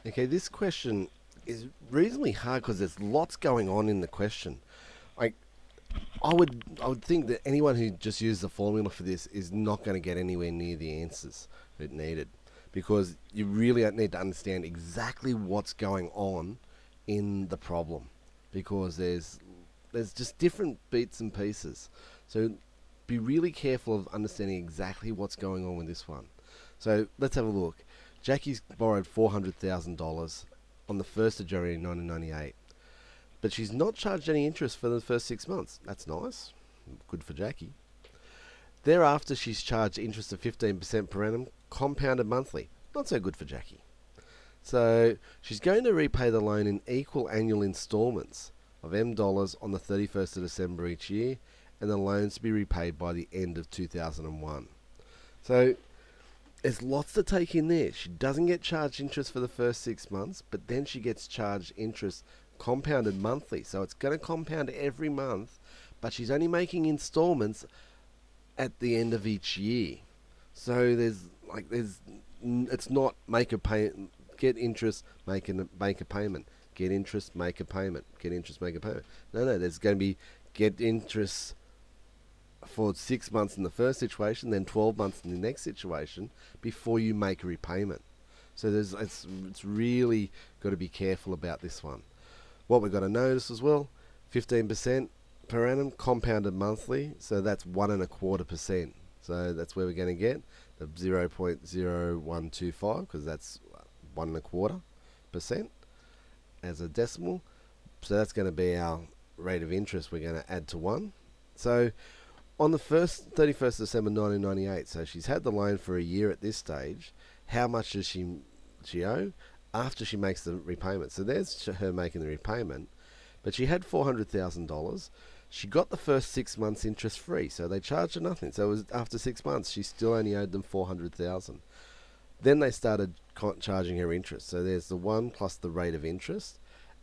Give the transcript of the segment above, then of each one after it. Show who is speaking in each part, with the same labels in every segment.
Speaker 1: Okay, this question is reasonably hard because there's lots going on in the question. Like, I would think that anyone who just used the formula for this is not going to get anywhere near the answers it needed, because you really need to understand exactly what's going on in the problem, because there's just different bits and pieces. So be really careful of understanding exactly what's going on with this one. So let's have a look. Jackie's borrowed $400,000 on the 1st of January 1998, but she's not charged any interest for the first 6 months. That's nice. Good for Jackie. Thereafter, she's charged interest of 15% per annum, compounded monthly. Not so good for Jackie. So she's going to repay the loan in equal annual instalments of M dollars on the 31st of December each year, and the loans to be repaid by the end of 2001. So there's lots to take in there. She doesn't get charged interest for the first 6 months, but then she gets charged interest compounded monthly. So it's going to compound every month, but she's only making installments at the end of each year. So it's not make a pay, get interest, make a payment, get interest, make a payment, get interest, make a payment. No, there's going to be get interest for 6 months in the first situation, then 12 months in the next situation before you make a repayment. So it's really got to be careful about this one. What we've got to notice as well, 15% per annum compounded monthly, so that's 1.25%. So that's where we're going to get the 0.0125, because that's 1.25% as a decimal. So that's going to be our rate of interest we're going to add to 1. So on the 31st of December 1998, so she's had the loan for a year at this stage. How much does she owe after she makes the repayment? So there's her making the repayment, but she had $400,000. She got the first 6 months interest free, so they charged her nothing. So it was after 6 months, she still only owed them $400,000. Then they started charging her interest. So there's the 1 plus the rate of interest,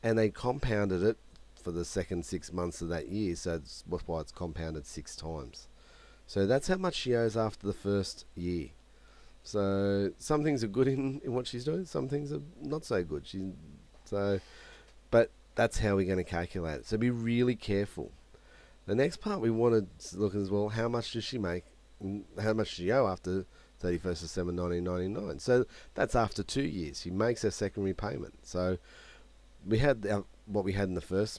Speaker 1: and they compounded it for the second 6 months of that year, so that's why it's compounded 6 times. So that's how much she owes after the first year. So some things are good in what she's doing, some things are not so good. But that's how we're going to calculate it. So be really careful. The next part we want to look at as well, how much does she make, and how much does she owe after 31st December 1999. So that's after 2 years. She makes her second repayment. So we had what we had in the first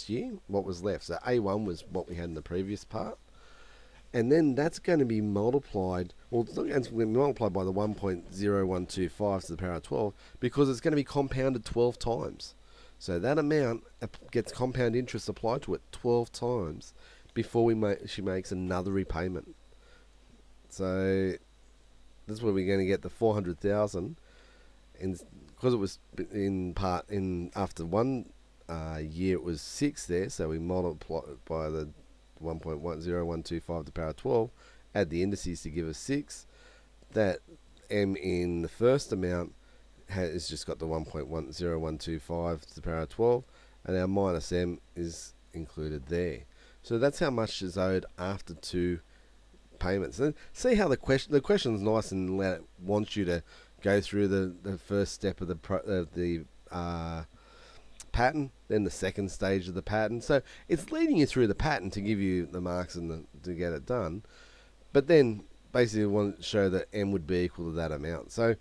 Speaker 1: year, what was left. So A1 was what we had in the previous part. And then that's going to be multiplied, well, it's not going to be multiplied by the 1.0125 to the power of 12, because it's going to be compounded 12 times. So that amount gets compound interest applied to it 12 times before she makes another repayment. So that's where we're going to get the 400,000, and because it was after 1 year it was 6 there, so we multiply it by the 1.0125 to the power of 12, add the indices to give us 6. That m in the first amount has just got the 1.0125 to the power of 12, and our minus m is included there. So that's how much is owed after 2 payments. And see how the question's nice and wants you to go through the first step of the pattern, then the second stage of the pattern. So it's leading you through the pattern to give you the marks and to get it done. But then basically we want to show that m would be equal to that amount. So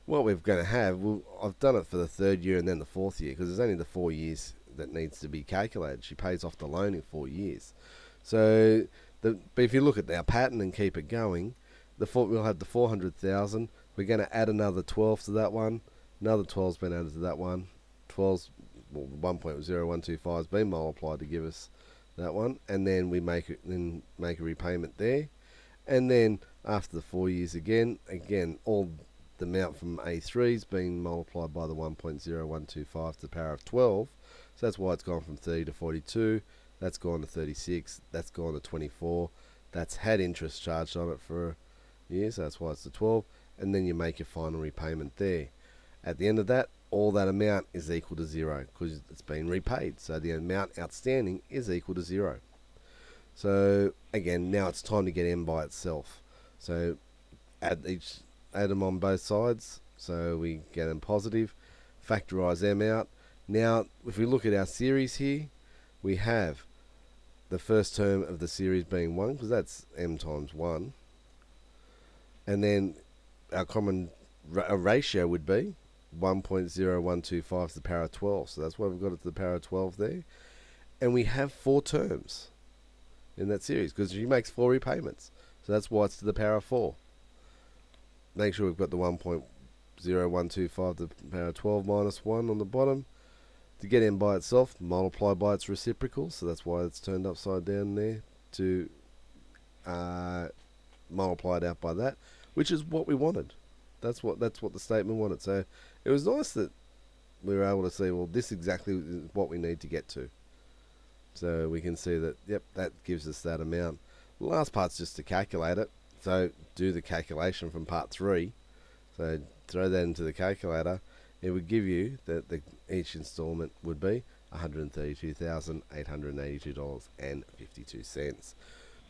Speaker 1: what we're going to have, I've done it for the 3rd year and then the 4th year, because there's only the 4 years that needs to be calculated. She pays off the loan in 4 years. So but if you look at our pattern and keep it going, we'll have the 400,000. We're going to add another 12 to that one. Another 12's been added to that one. 1.0125 has been multiplied to give us that one, and then we make a repayment there. And then after the 4 years again, all the amount from A3 is being multiplied by the 1.0125 to the power of 12. So that's why it's gone from 30 to 42. That's gone to 36. That's gone to 24. That's had interest charged on it for a year, so that's why it's the 12. And then you make your final repayment there. At the end of that, all that amount is equal to 0 because it's been repaid. So the amount outstanding is equal to 0. So again, now it's time to get m by itself. So add them on both sides. so we get them positive, factorise them out. Now, if we look at our series here, we have the first term of the series being 1, because that's m times 1. And then our common ratio would be 1.0125 to the power of 12. So that's why we've got it to the power of 12 there. And we have 4 terms in that series, because she makes 4 repayments. So that's why it's to the power of 4. Make sure we've got the 1.0125 to the power of 12 minus 1 on the bottom. To get m by itself, multiply by its reciprocal, so that's why it's turned upside down there, to multiply it out by that, which is what we wanted. That's what the statement wanted. So it was nice that we were able to see, well, this exactly is what we need to get to. So we can see that, yep, that gives us that amount. The last part's just to calculate it. So do the calculation from part 3. So throw that into the calculator. It would give you that each instalment would be $132,882.52.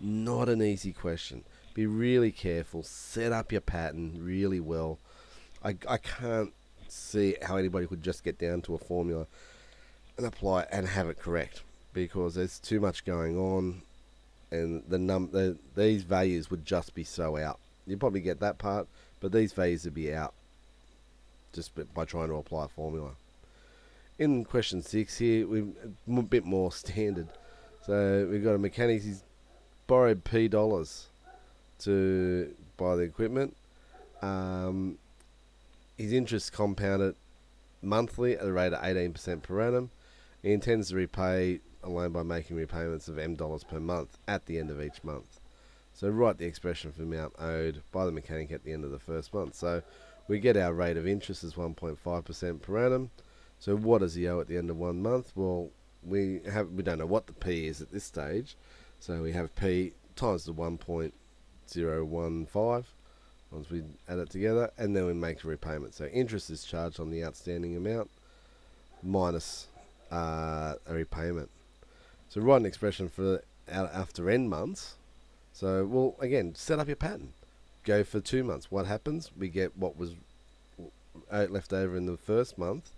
Speaker 1: Not an easy question. Be really careful. Set up your pattern really well. I can't see how anybody could just get down to a formula and apply it and have it correct, because there's too much going on, and these values would just be so out. You'd probably get that part, but these values would be out just by trying to apply a formula. In question 6 here, we're a bit more standard. So we've got a mechanic. He's borrowed P dollars to buy the equipment. His interest compounded monthly at a rate of 18% per annum. He intends to repay a loan by making repayments of M dollars per month at the end of each month. So write the expression for the amount owed by the mechanic at the end of the first month. So we get our rate of interest as 1.5% per annum. So what does he owe at the end of 1 month? Well, we don't know what the P is at this stage. So we have P times the 1.015 once we add it together, and then we make a repayment. So interest is charged on the outstanding amount minus a repayment. So write an expression for after n months. So, well, again, set up your pattern. Go for 2 months. What happens? We get what was left over in the first month,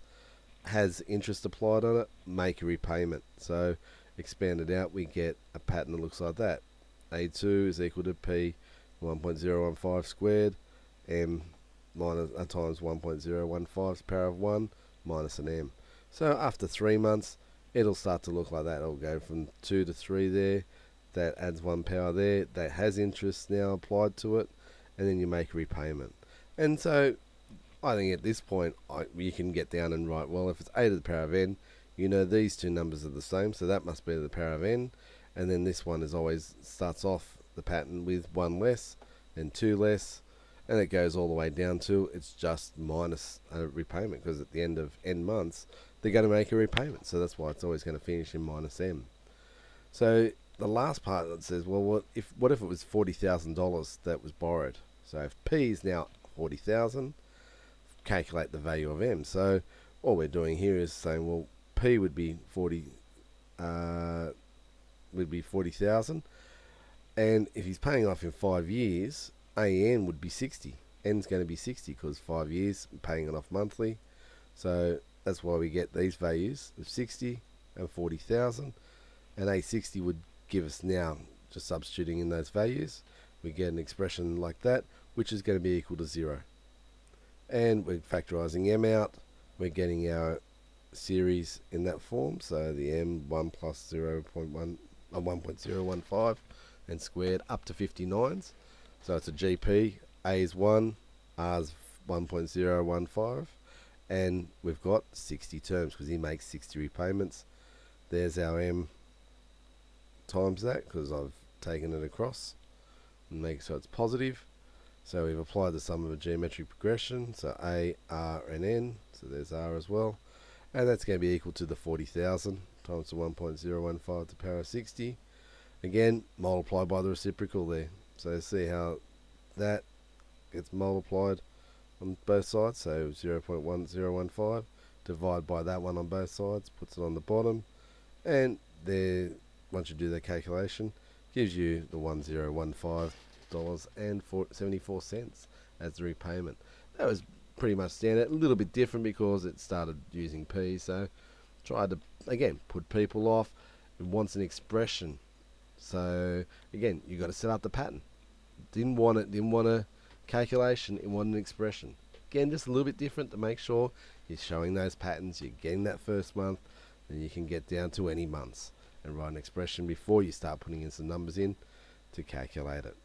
Speaker 1: has interest applied on it, make a repayment. So expand it out, we get a pattern that looks like that. A2 is equal to P 1.015 squared, M minus times 1.015 power of 1 minus an M. So after 3 months, it'll start to look like that. It'll go from 2 to 3 there. That adds 1 power there. That has interest now applied to it. And then you make a repayment. And so I think at this point, you can get down and write, well, if it's a to the power of n, you know these two numbers are the same, so that must be the power of n. And then this one is always starts off the pattern with 1 less, then 2 less, and it goes all the way down to it's just minus a repayment, because at the end of n months, they're going to make a repayment. So that's why it's always going to finish in minus m. So the last part that says, well, what if it was $40,000 that was borrowed? So if P is now 40,000, calculate the value of M. So all we're doing here is saying, well, P would be 40,000, and if he's paying off in 5 years, AN would be 60. N's going to be 60 because 5 years paying it off monthly. So that's why we get these values of 60 and 40,000, and A60 would give us, now just substituting in those values, we get an expression like that, which is going to be equal to 0. And we're factorising m out, we're getting our series in that form, so the m1 plus 1.015 and squared up to 59s. So it's a GP, A is 1, R is 1.015, and we've got 60 terms because he makes 60 repayments. There's our m times that, because I've taken it across and make so it's positive. So we've applied the sum of a geometric progression, so A, R, and N, so there's R as well, and that's going to be equal to the 40,000 times the 1.015 to the power of 60. Again, multiply by the reciprocal there. So see how that gets multiplied on both sides, so 0.1015, divide by that one on both sides, puts it on the bottom, and there, once you do the calculation, gives you the $1015.74 as the repayment. That was pretty much standard. A little bit different because it started using P, so tried to, again, put people off. It wants an expression. So, again, you got to set up the pattern. Didn't want a calculation, it wanted an expression. Again, just a little bit different to make sure you're showing those patterns, you're getting that first month, then you can get down to any months and write an expression before you start putting in some numbers in to calculate it.